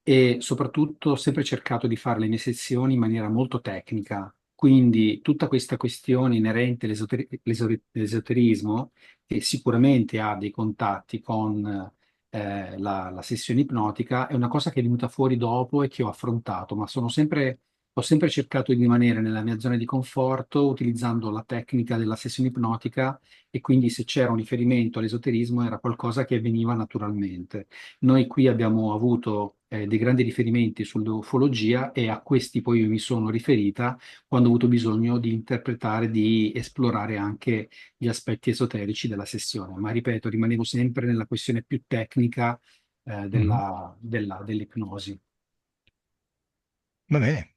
e soprattutto ho sempre cercato di fare le mie sessioni in maniera molto tecnica. Quindi tutta questa questione inerente all'esoterismo, che sicuramente ha dei contatti con la sessione ipnotica, è una cosa che è venuta fuori dopo e che ho affrontato, ma ho sempre cercato di rimanere nella mia zona di conforto utilizzando la tecnica della sessione ipnotica e quindi se c'era un riferimento all'esoterismo era qualcosa che avveniva naturalmente. Noi qui abbiamo avuto dei grandi riferimenti sull'ufologia e a questi poi io mi sono riferita quando ho avuto bisogno di interpretare, di esplorare anche gli aspetti esoterici della sessione. Ma ripeto, rimanevo sempre nella questione più tecnica Mhm. dell'ipnosi. Va bene,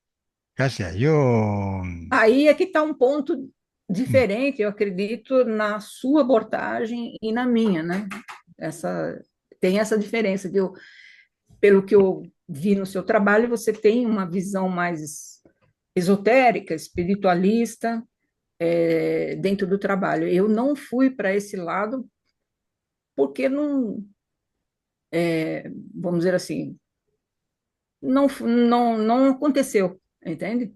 grazie. Io Aí é que está um ponto mm, diferente, eu acredito, na sua abordagem e na minha, né? Essa, tem essa diferença, que eu, pelo que eu vi no seu trabalho, você tem uma visão mais esotérica, espiritualista, dentro do trabalho. Eu não fui para esse lado porque não, vamos dizer assim, não aconteceu, entende?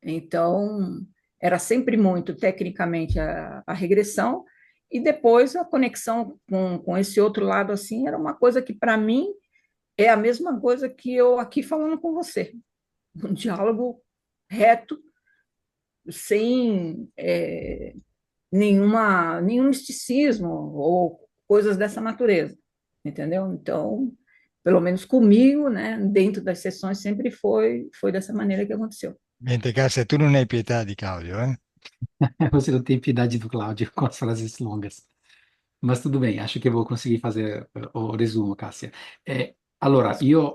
Então, era sempre muito tecnicamente a regressão, e depois a conexão com esse outro lado, assim, era uma coisa que, para mim, é a mesma coisa que eu aqui falando com você. Um diálogo reto, sem nenhum misticismo ou coisas dessa natureza, entendeu? Então, pelo menos comigo, né, dentro das sessões, sempre foi dessa maneira que aconteceu. niente, Cassia, tu non hai pietà di Claudio, eh? Você não tem piedade do Cláudio com as frases longas. Mas tudo bem, acho que eu vou conseguir fazer o resumo, Cassia. Allora, io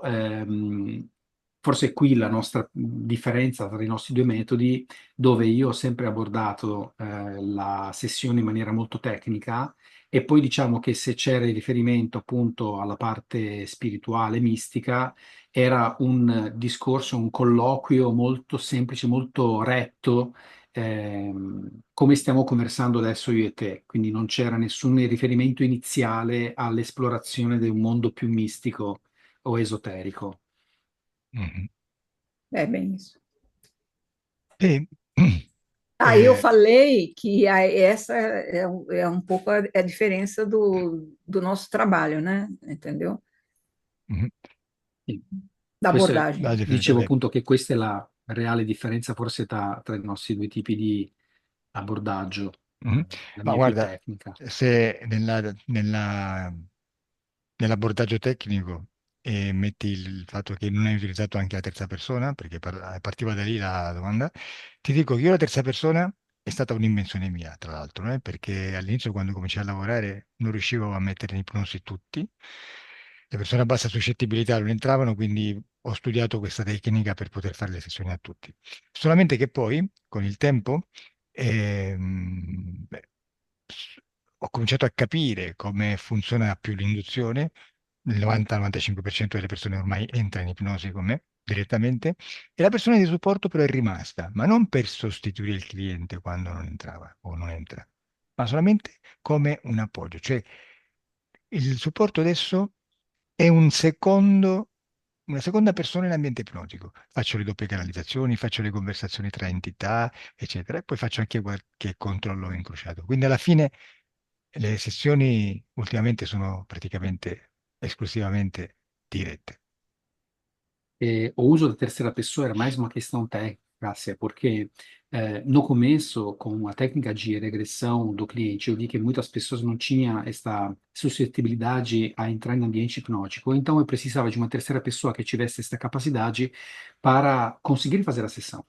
forse è qui la nostra differenza tra i nostri due metodi, dove io ho sempre abordato la sessione in maniera molto tecnica e poi diciamo che se c'era il riferimento appunto alla parte spirituale, mistica, era un discorso, un colloquio molto semplice, molto retto come stiamo conversando adesso io e te, quindi non c'era nessun riferimento iniziale all'esplorazione di un mondo più mistico o esoterico. Mhm. É bem isso. E, Aí eu eh, falei que essa é um pouco a diferença do nosso trabalho, né? Entendeu? mhm. Quindi Da La abordagem. differenza, dicevo ok. appunto che questa è la reale differenza forse tra i nostri due tipi di abbordaggio, Mhm. la Ma mia più guarda, tecnica. se nell'abbordaggio tecnico metti il fatto che non hai utilizzato anche la terza persona, perché partiva da lì la domanda, ti dico che io la terza persona è stata un'invenzione mia, tra l'altro, perché all'inizio quando cominciai a lavorare non riuscivo a mettere in ipnosi tutti, le persone a bassa suscettibilità non entravano, quindi ho studiato questa tecnica per poter fare le sessioni a tutti. Solamente che poi, con il tempo, beh, ho cominciato a capire come funziona più l'induzione. Il 90-95% delle persone ormai entra in ipnosi con me direttamente e la persona di supporto però è rimasta, ma non per sostituire il cliente quando non entrava o non entra, ma solamente come un appoggio. Cioè il supporto adesso è una seconda persona in ambiente ipnotico. Faccio le doppie canalizzazioni, faccio le conversazioni tra entità, eccetera, e poi faccio anche qualche controllo incrociato. Quindi alla fine le sessioni ultimamente sono praticamente esclusivamente dirette. O uso da terceira pessoa era mais uma questão técnica, Cássia, porque no começo, com a técnica de regressão do cliente, eu vi que muitas pessoas não tinham esta suscetibilidade a entrar em ambiente hipnótico. Então, eu precisava de uma terceira pessoa que tivesse esta capacidade para conseguir fazer a sessão.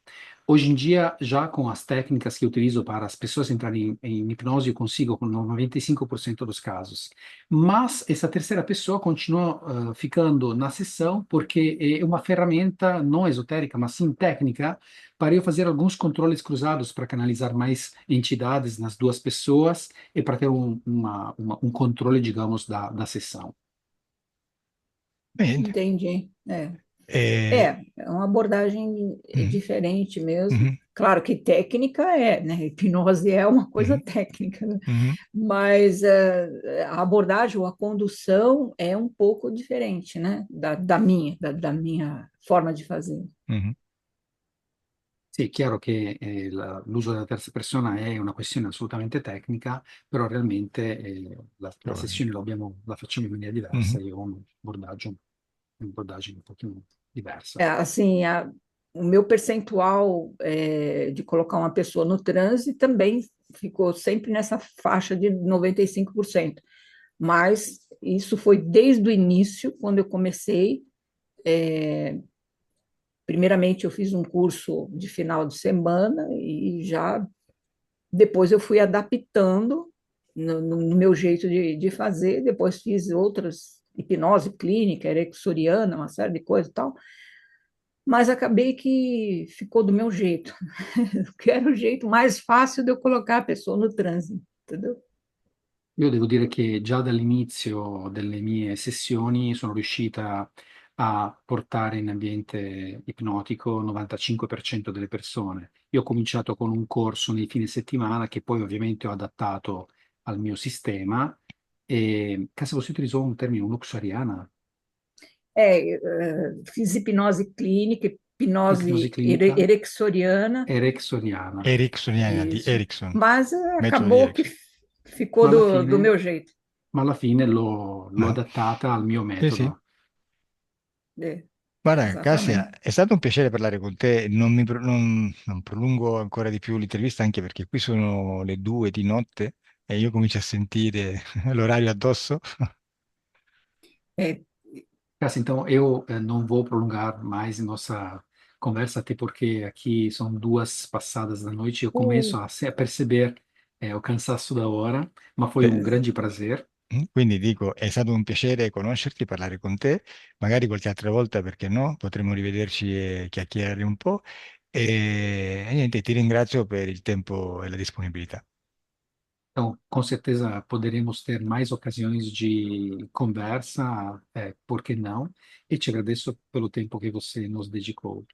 Hoje em dia, já com as técnicas que eu utilizo para as pessoas entrarem em hipnose, eu consigo com 95% dos casos. Mas essa terceira pessoa continua ficando na sessão porque é uma ferramenta não esotérica, mas sim técnica, para eu fazer alguns controles cruzados para canalizar mais entidades nas duas pessoas e para ter um controle, digamos, da sessão. Niente. Entendi. Eh, É uma abordagem mhm, diferente mesmo. mhm, Claro que técnica né? Hipnose é uma coisa mhm, técnica, né? mhm, Mas a abordagem ou a condução é um pouco diferente, né? Da minha forma de fazer. mhm. Sì, è chiaro che l'uso della terza persona è una questione assolutamente tecnica, però realmente la Però, sessione la facciamo in maniera diversa, mhm. io ho un abordaggio un pochino diversa. Assim, o meu percentual de colocar uma pessoa no transe também ficou sempre nessa faixa de 95%. Mas isso foi desde o início, quando eu comecei. Primeiramente, eu fiz um curso de final de semana e já depois eu fui adaptando no meu jeito de fazer. Depois fiz outras, hipnose clínica, ericksoniana, uma série de coisas e tal. Mas acabei que ficou do meu jeito, que era o jeito mais fácil de eu colocar a pessoa no transe, entendeu? Io devo dire che già dall'inizio delle mie sessioni sono riuscita a portare in ambiente ipnotico il 95% delle persone. Io ho cominciato con un corso nei fine settimana che poi ovviamente ho adattato al mio sistema e, caso você utilizou un termine, un'uxariana, Fiz hipnose clínica, ipnosi hipnose clinica ericksoniana, ericksoniana. Ericksoniana di isso. Erickson, Mas metodo di acabou que Erickson. ficou Ma alla do fine, meu jeito. ma alla fine l'ho Ma- adattata al mio sì, sì. metodo. É, Guarda, Cassia, exatamente. è stato un piacere parlare con te. Non prolungo ancora di più l'intervista, anche perché qui sono le 2 di notte e io comincio a sentire l'orario addosso. É, Cássio, então eu não vou prolongar mais nossa conversa, até porque aqui são 2 passadas da noite e eu começo o, a perceber o cansaço da hora, mas foi um Eh, grande prazer. Quindi dico, è stato un piacere conoscerti, parlare con te. Magari qualche altra volta, perché no? Potremo rivederci e chiacchierare un po'. E niente, ti ringrazio per il tempo e la disponibilità. Então, com certeza poderemos ter mais ocasiões de conversa, por que não? E te agradeço pelo tempo que você nos dedicou.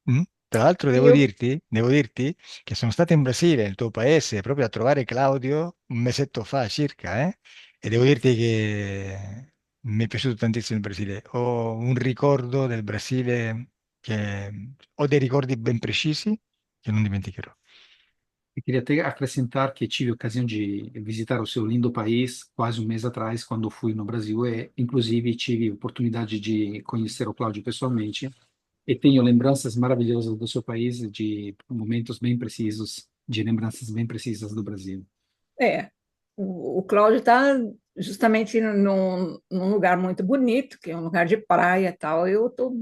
Mm? Tra l'altro e eu, devo dirti che sono stato in Brasile, nel tuo paese, proprio a trovare Claudio un mesetto fa circa, eh? E devo dirti che mi è piaciuto tantissimo il Brasile. Ho un ricordo del Brasile che ho dei ricordi ben precisi che non dimenticherò. E queria até acrescentar que tive a ocasião de visitar o seu lindo país quase um mês atrás, quando fui no Brasil, e inclusive tive a oportunidade de conhecer o Cláudio pessoalmente. E tenho lembranças maravilhosas do seu país, de momentos bem precisos, de lembranças bem precisas do Brasil. é, o Cláudio está justamente num lugar muito bonito, que é um lugar de praia e tal. Eu estou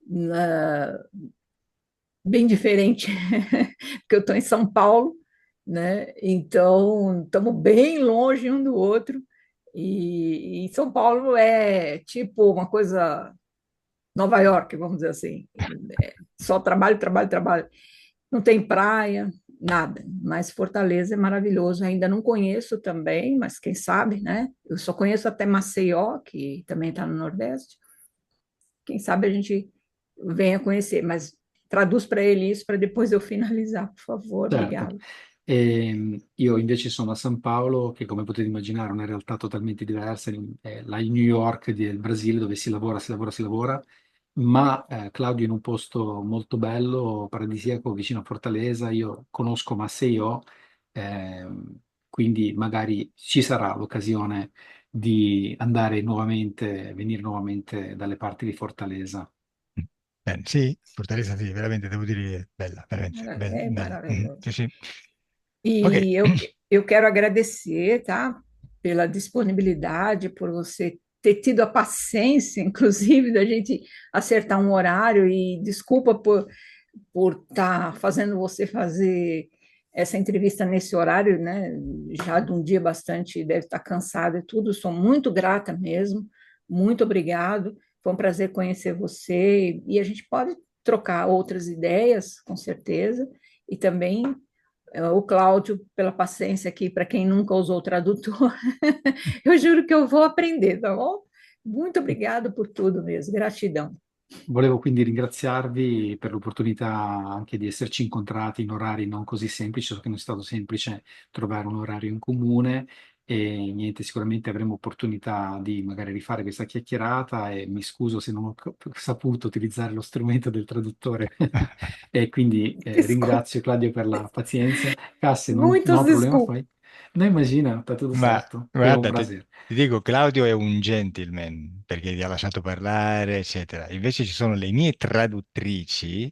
na- bem diferente, porque eu estou em São Paulo, né? Então, estamos bem longe um do outro. E São Paulo é tipo uma coisa Nova York, vamos dizer assim. Só trabalho, trabalho, trabalho. Não tem praia, nada. Mas Fortaleza é maravilhoso. Ainda não conheço também, mas quem sabe, né? Eu só conheço até Maceió, que também está no Nordeste. Quem sabe a gente venha conhecer, mas traduz para ele isso para depois eu finalizar, por favor. Certo. Obrigada. Io invece sono a San Paolo, che come potete immaginare è una realtà totalmente diversa, è la New York del Brasile dove si lavora, si lavora, si lavora, ma Claudio è in un posto molto bello, paradisiaco, vicino a Fortaleza, io conosco Maceió, quindi magari ci sarà l'occasione di andare nuovamente, venire nuovamente dalle parti di Fortaleza. Bene, sì, Fortaleza sì, veramente devo dire che è bella, veramente É bella. Mhm, maravilhoso. sì, sì. Ok. E eu quero agradecer, tá? Pela disponibilidade, por você ter tido a paciência, inclusive, da gente acertar um horário, e desculpa por por estar fazendo você fazer essa entrevista nesse horário, né? Já de um dia bastante, deve estar cansado e tudo. Sou muito grata mesmo. Muito obrigado. Foi um prazer conhecer você e a gente pode trocar outras ideias, com certeza. E também o Cláudio, pela paciência aqui, para quem nunca usou o tradutor, eu juro que eu vou aprender, tá bom? Muito obrigado por tudo mesmo. Gratidão. Volevo quindi ringraziarvi per l'opportunità anche di esserci incontrati in orari non così semplici, so che non è stato semplice trovare un orario in comune e niente, sicuramente avremo opportunità di magari rifare questa chiacchierata e mi scuso se non ho saputo utilizzare lo strumento del traduttore e quindi Desculpa. ringrazio Claudio per la pazienza. Cassi, non Muitas ho problema, desculpas. fai. No, immagina, está tutto Ma certo, è un guarda, piacere. ti dico, Claudio è un gentleman perché ti ha lasciato parlare, eccetera. Invece ci sono le mie traduttrici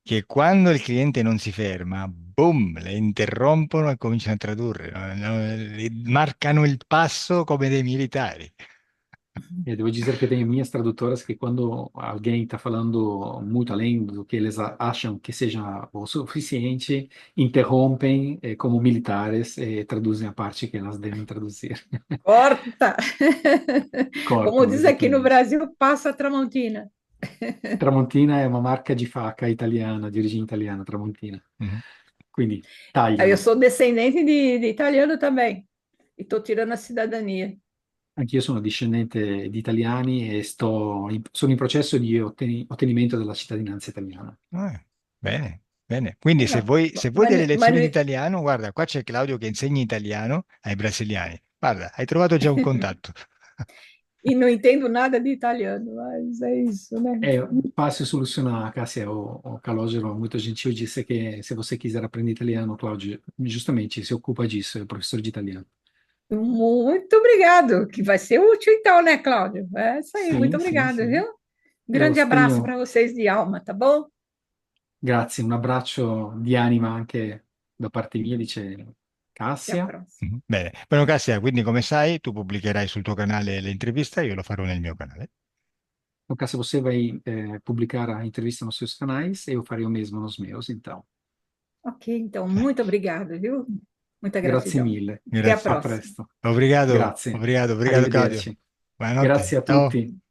che quando il cliente non si ferma, boom, le interrompono e cominciano a tradurre, marcano il passo come dei militari. Devo dizer que eu tenho minhas tradutoras que quando alguém está falando muito além do que eles acham que seja o suficiente, interrompem como militares e traduzem a parte que elas devem traduzir. Corta! Como Cortam, diz aqui no esattamente. Brasil, passa a Tramontina. Tramontina è una marca di faca italiana, di origine italiana, Tramontina. Mhm. Quindi Eu tagliano. sou descendente de italiano também. E estou tirando a cidadania. Anch'io sono discendente di italiani e sono in processo di ottenimento della cittadinanza italiana. Bene, bene. Quindi Não, se vuoi mas, delle mas, lezioni di italiano, guarda, qua c'è Claudio che insegna italiano ai brasiliani. Guarda, hai trovato già un contatto. e não entendo nada de italiano, mas é isso, né? É fácil solucionar, Cássia. O Calogero, muito gentil, disse que se você quiser aprender italiano, Cláudio, justamente se ocupa disso, é professor de italiano. Muito obrigado, que vai ser útil então, né, Cláudio? É isso aí, muito Sim, sim, obrigado, sim. viu? Um Eu grande abraço tenho, para vocês de alma, tá bom? grazie, un abbraccio di anima anche da parte mia, dice Até a Cassia. próxima. Mhm. Bene. Bueno, Cassia, quindi come sai, tu pubblicherai sul tuo canale le interviste, io lo farò nel mio canale. No caso você vai publicar a entrevista nos seus canais, eu farei o mesmo nos meus, então. Ok, então, muito obrigado, viu? Muita Grazie gratidão. mille. Até a Grazie. A próxima. presto. Obrigado, Grazie. obrigado, obrigado Claudio. Arrivederci. Buonanotte. Grazie a Ciao. tutti.